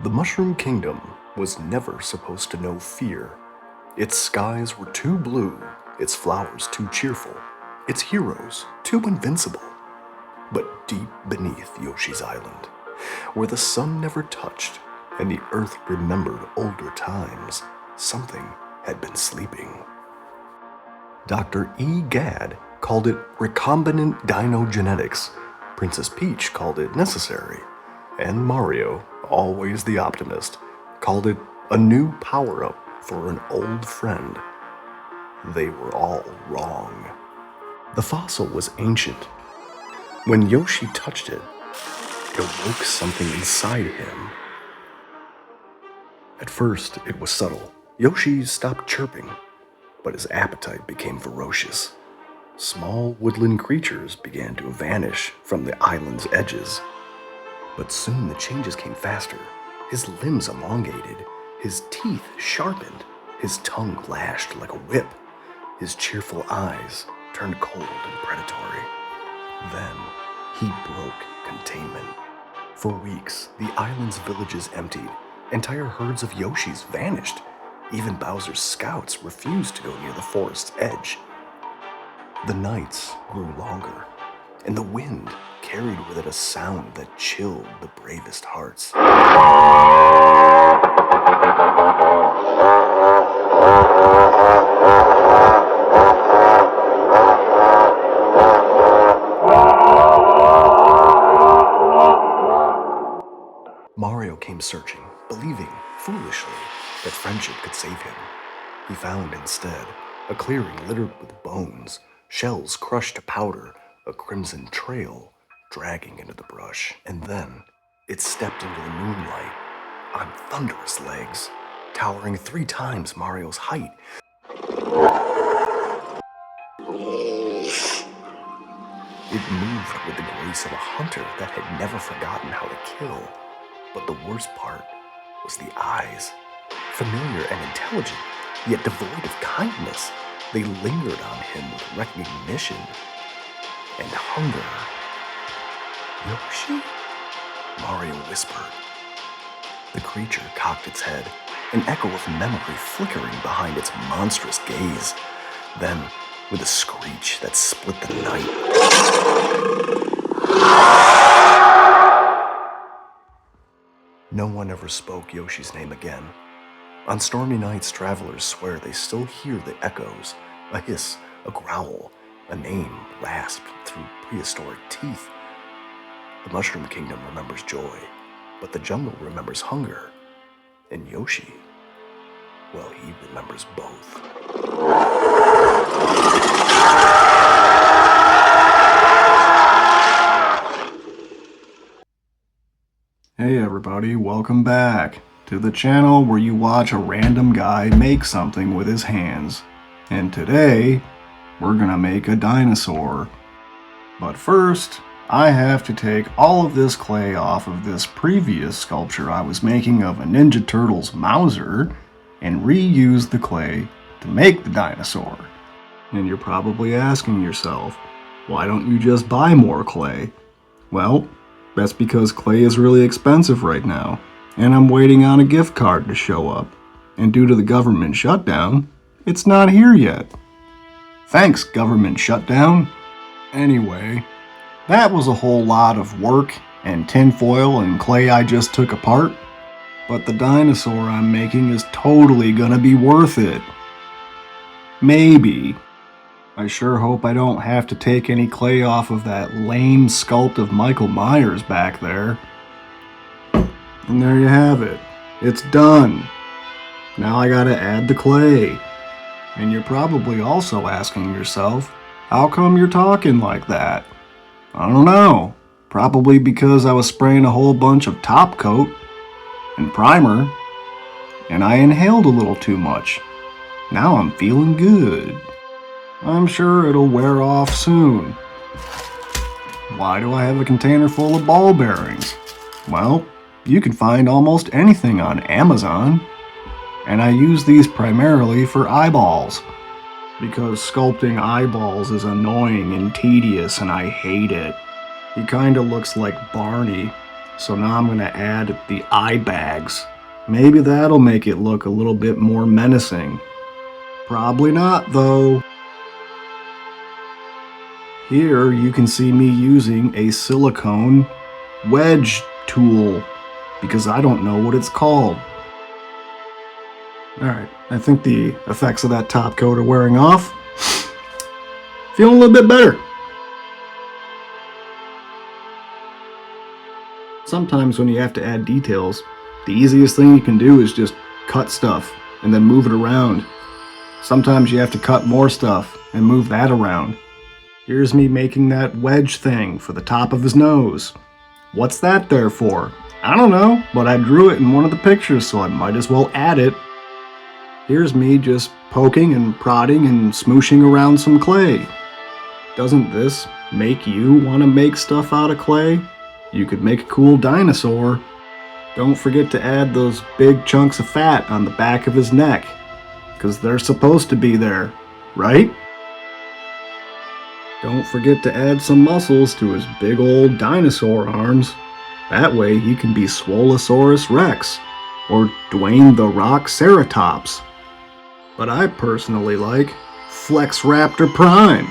The Mushroom Kingdom was never supposed to know fear. Its skies were too blue, its flowers too cheerful, its heroes too invincible. But deep beneath Yoshi's island, where the sun never touched and the earth remembered older times, something had been sleeping. Dr. E. Gadd called it recombinant dinogenetics, Princess Peach called it necessary, and Mario, always the optimist, called it a new power-up for an old friend. They were all wrong. The fossil was ancient. When Yoshi touched it, it awoke something inside him. At first, it was subtle. Yoshi stopped chirping, but his appetite became ferocious. Small woodland creatures began to vanish from the island's edges. But soon the changes came faster. His limbs elongated, his teeth sharpened, his tongue lashed like a whip. His cheerful eyes turned cold and predatory. Then he broke containment. For weeks, the island's villages emptied. Entire herds of Yoshis vanished. Even Bowser's scouts refused to go near the forest's edge. The nights grew longer, and the wind carried with it a sound that chilled the bravest hearts. Mario came searching, believing, foolishly, that friendship could save him. He found instead a clearing littered with bones, shells crushed to powder, a crimson trail dragging into the brush. And then it stepped into the moonlight on thunderous legs, towering 3 times Mario's height. It moved with the grace of a hunter that had never forgotten how to kill. But the worst part was the eyes. Familiar and intelligent, yet devoid of kindness, they lingered on him with recognition and hunger. Yoshi? Mario whispered. The creature cocked its head, an echo of memory flickering behind its monstrous gaze. Then, with a screech that split the night, no one ever spoke Yoshi's name again. On stormy nights, travelers swear they still hear the echoes, a hiss, a growl, a name rasped through prehistoric teeth. The Mushroom Kingdom remembers joy, but the jungle remembers hunger. And Yoshi, well, he remembers both. Hey everybody, welcome back to the channel where you watch a random guy make something with his hands. And today, we're gonna make a dinosaur. But first, I have to take all of this clay off of this previous sculpture I was making of a Ninja Turtles Mauser and reuse the clay to make the dinosaur. And you're probably asking yourself, why don't you just buy more clay? Well, that's because clay is really expensive right now, and I'm waiting on a gift card to show up. And due to the government shutdown, it's not here yet. Thanks, government shutdown. Anyway, that was a whole lot of work and tinfoil and clay I just took apart. But the dinosaur I'm making is totally gonna be worth it. Maybe. I sure hope I don't have to take any clay off of that lame sculpt of Michael Myers back there. And there you have it. It's done. Now I gotta add the clay. And you're probably also asking yourself, how come you're talking like that? I don't know. Probably because I was spraying a whole bunch of top coat and primer, and I inhaled a little too much. Now I'm feeling good. I'm sure it'll wear off soon. Why do I have a container full of ball bearings? Well, you can find almost anything on Amazon. And I use these primarily for eyeballs. Because sculpting eyeballs is annoying and tedious and I hate it. He kinda looks like Barney. So now I'm going to add the eye bags. Maybe that'll make it look a little bit more menacing. Probably not, though. Here you can see me using a silicone wedge tool because I don't know what it's called. Alright, I think the effects of that top coat are wearing off. Feeling a little bit better. Sometimes when you have to add details, the easiest thing you can do is just cut stuff and then move it around. Sometimes you have to cut more stuff and move that around. Here's me making that wedge thing for the top of his nose. What's that there for? I don't know, but I drew it in one of the pictures, so I might as well add it. Here's me just poking and prodding and smooshing around some clay. Doesn't this make you want to make stuff out of clay? You could make a cool dinosaur. Don't forget to add those big chunks of fat on the back of his neck, because they're supposed to be there, right? Don't forget to add some muscles to his big old dinosaur arms. That way he can be Swolosaurus Rex, or Dwayne the Rock Ceratops. But I personally like Flexraptor Prime.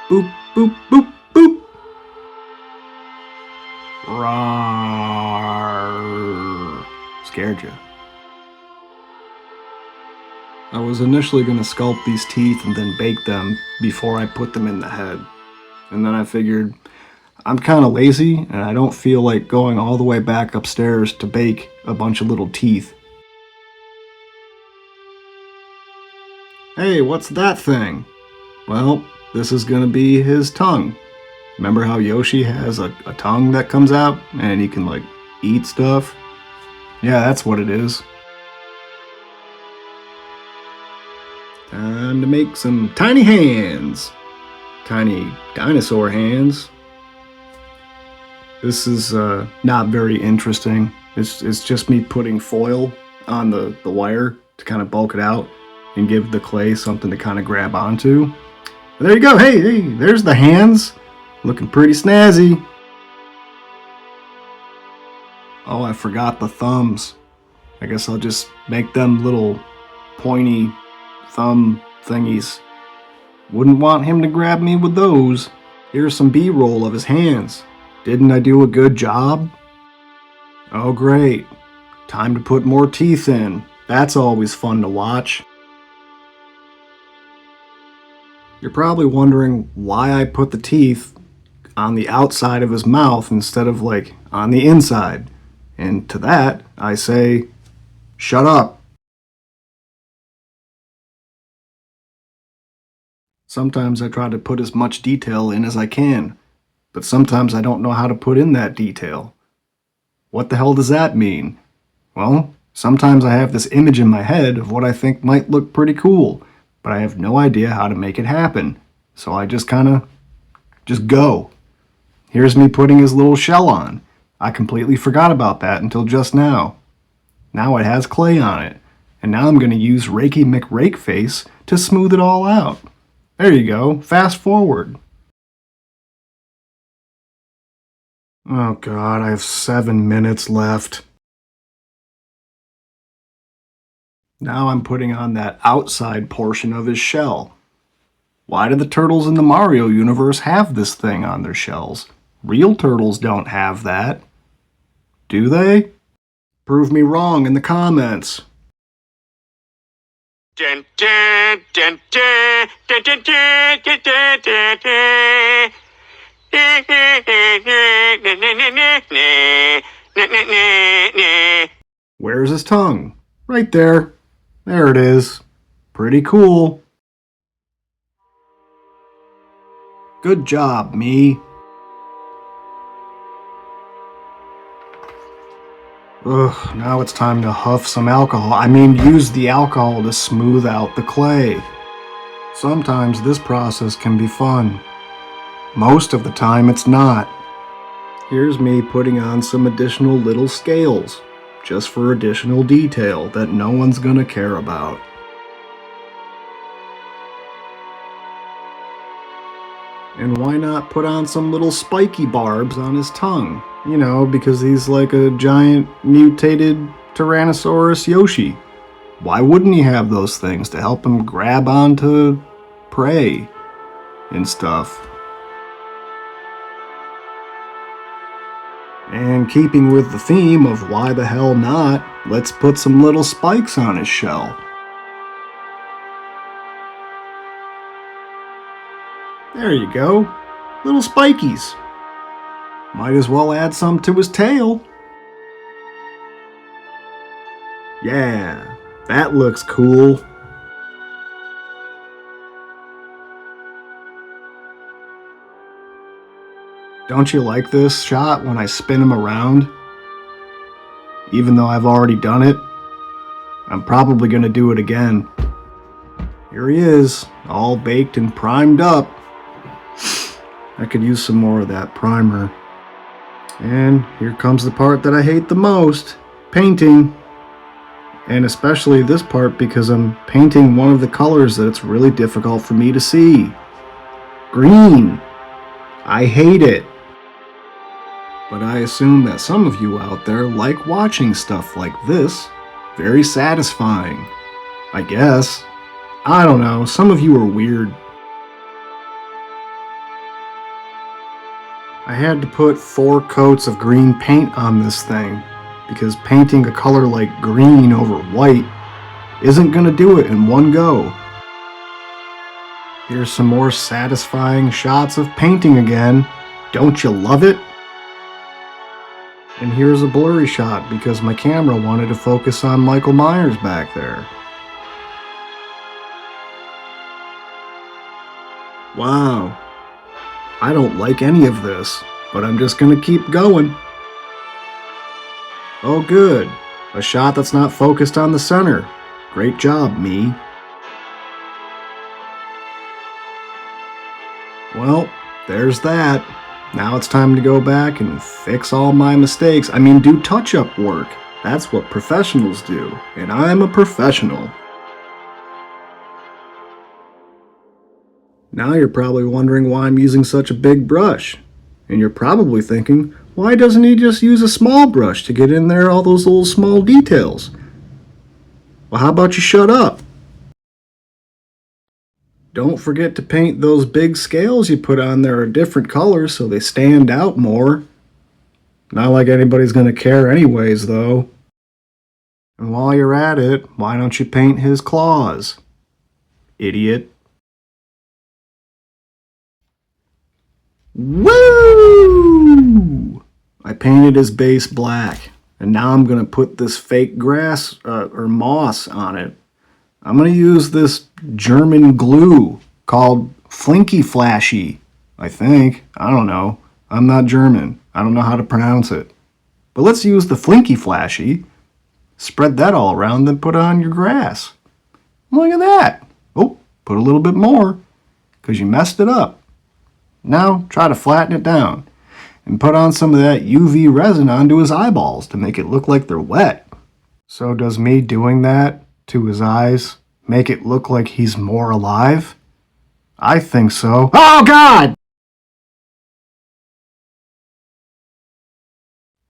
Boop, boop, boop, boop. Rawr. Scared you. I was initially going to sculpt these teeth and then bake them before I put them in the head. And then I figured, I'm kind of lazy and I don't feel like going all the way back upstairs to bake a bunch of little teeth. Hey, what's that thing? Well, this is going to be his tongue. Remember how Yoshi has a tongue that comes out and he can like eat stuff? Yeah, that's what it is. Time to make some tiny hands. Tiny dinosaur hands. This is not very interesting. It's just me putting foil on the wire to kind of bulk it out and give the clay something to kind of grab onto. But there you go. Hey, there's the hands. Looking pretty snazzy. Oh, I forgot the thumbs. I guess I'll just make them little pointy thumb thingies. Wouldn't want him to grab me with those. Here's some B-roll of his hands. Didn't I do a good job? Oh great. Time to put more teeth in. That's always fun to watch. You're probably wondering why I put the teeth on the outside of his mouth instead of like on the inside. And to that, I say, shut up. Sometimes I try to put as much detail in as I can, but sometimes I don't know how to put in that detail. What the hell does that mean? Well, sometimes I have this image in my head of what I think might look pretty cool, but I have no idea how to make it happen, so I just go. Here's me putting his little shell on. I completely forgot about that until just now. Now it has clay on it, and now I'm going to use Reiki McRakeface to smooth it all out. There you go, fast forward. Oh god, I have 7 minutes left. Now I'm putting on that outside portion of his shell. Why do the turtles in the Mario universe have this thing on their shells? Real turtles don't have that. Do they? Prove me wrong in the comments. Dun, dun, dun, dun, dun, dun, dun, dun, dun, dun, dun. Where's his tongue? Right there. There it is. Pretty cool. Good job, me. Ugh, now it's time to huff some alcohol. I mean, use the alcohol to smooth out the clay. Sometimes this process can be fun. Most of the time it's not. Here's me putting on some additional little scales, just for additional detail that no one's gonna care about. And why not put on some little spiky barbs on his tongue? You know, because he's like a giant mutated Tyrannosaurus Yoshi. Why wouldn't he have those things to help him grab onto prey and stuff? And keeping with the theme of why the hell not, let's put some little spikes on his shell. There you go. Little spikies. Might as well add some to his tail. Yeah, that looks cool. Don't you like this shot when I spin him around? Even though I've already done it, I'm probably going to do it again. Here he is, all baked and primed up. I could use some more of that primer. And here comes the part that I hate the most, painting. And especially this part because I'm painting one of the colors that it's really difficult for me to see. Green. I hate it. But I assume that some of you out there like watching stuff like this. Very satisfying. I guess. I don't know, some of you are weird. I had to put 4 coats of green paint on this thing because painting a color like green over white isn't going to do it in one go. Here's some more satisfying shots of painting again. Don't you love it? And here's a blurry shot because my camera wanted to focus on Michael Myers back there. Wow. I don't like any of this, but I'm just gonna keep going. Oh good, a shot that's not focused on the center. Great job, me. Well, there's that. Now it's time to go back and fix all my mistakes. I mean, do touch-up work. That's what professionals do, and I'm a professional. Now you're probably wondering why I'm using such a big brush. And you're probably thinking, why doesn't he just use a small brush to get in there all those little small details? Well, how about you shut up? Don't forget to paint those big scales you put on there a different color so they stand out more. Not like anybody's going to care anyways, though. And while you're at it, why don't you paint his claws? Idiot. Woo! I painted his base black, and now I'm going to put this fake grass or moss on it. I'm going to use this German glue called Flinky Flashy, I think. I don't know. I'm not German. I don't know how to pronounce it. But let's use the Flinky Flashy. Spread that all around, then put it on your grass. Look at that. Oh, put a little bit more, because you messed it up. Now try to flatten it down and put on some of that UV resin onto his eyeballs to make it look like they're wet. So does me doing that to his eyes make it look like he's more alive? I think so. Oh God!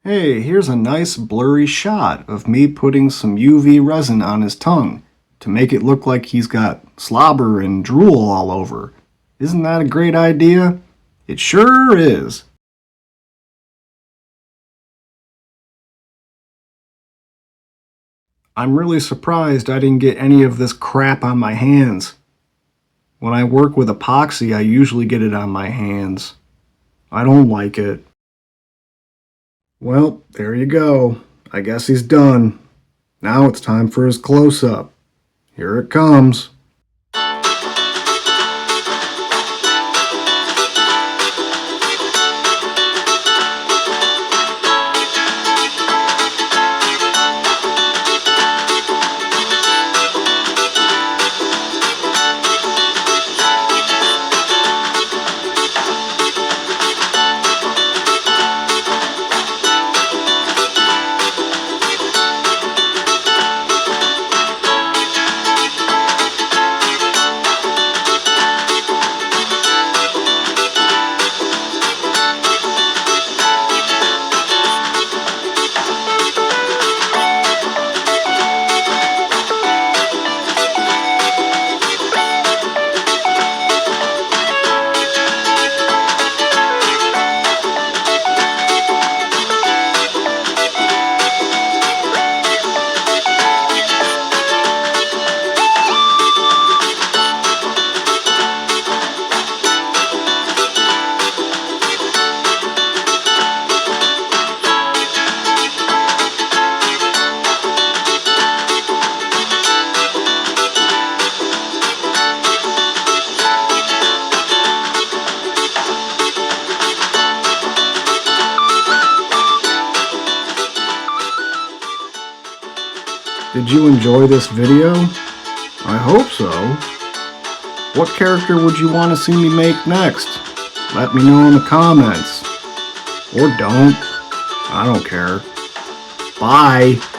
Hey, here's a nice blurry shot of me putting some UV resin on his tongue to make it look like he's got slobber and drool all over. Isn't that a great idea? It sure is. I'm really surprised I didn't get any of this crap on my hands. When I work with epoxy, I usually get it on my hands. I don't like it. Well, there you go. I guess he's done. Now it's time for his close-up. Here it comes. Did you enjoy this video? I hope so. What character would you want to see me make next? Let me know in the comments. Or don't. I don't care. Bye.